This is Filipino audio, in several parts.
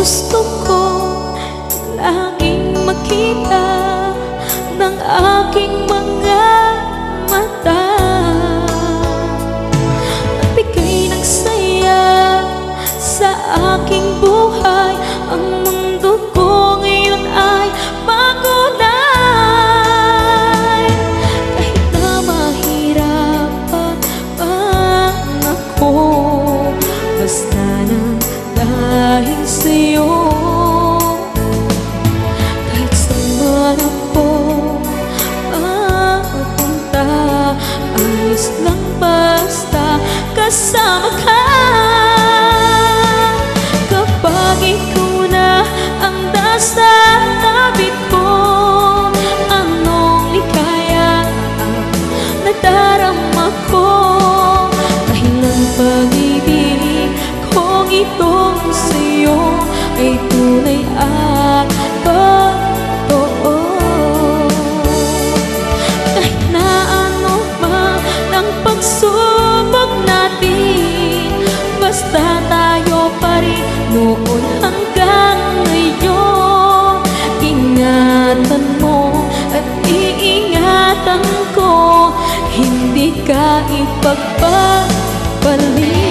Gusto ko laging makita ng aking mga mata. Nagbigay ng saya sa aking buhay. Ang mundo ko ngayon ay makulay. Kahit na mahirapan man ako, basta na dahil sa'yo. Kahit saan man ako mapunta, ayos lang basta kasama ka. Kapag ikaw na ang nasa tabi ko, anong likaya ang nadarama ko. Dahil ang pag-ibig kong itong sa'yo ay tunay at totoo. Kahit na ano man ang pagsubok natin, basta tayo pa rin noon hanggang ngayon. Ingatan mo at iingatan ko, hindi ka ipagpapalit.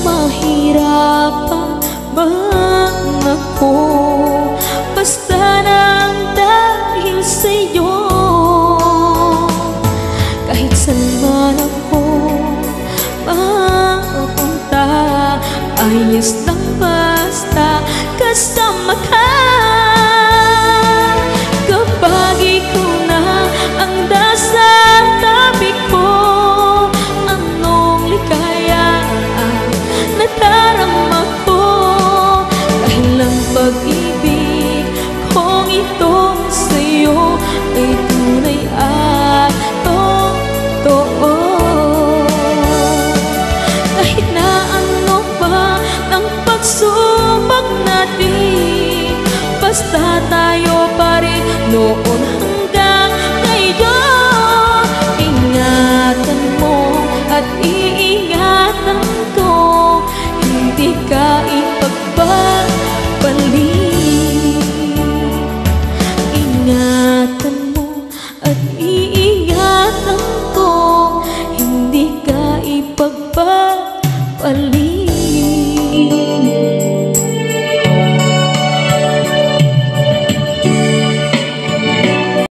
Mahirapan man ako, basta nang dahil sa'yo. Kahit saan man ako mapunta, ayos lang basta kasama ka. Kapag ikaw na ang nasa tabi ko, anong likaya nadarama ko. Dahil ang pag-ibig kong itong sa'yo ay tunay at totoo. Kahit na ano pa ng pagsubok natin, basta tayo pa rin noon hanggang ngayon. Ingatan mo at iingatan ko, hindi ka ipagpapalit. Ingatan mo at iingatan ko, hindi ka ipagpapalit.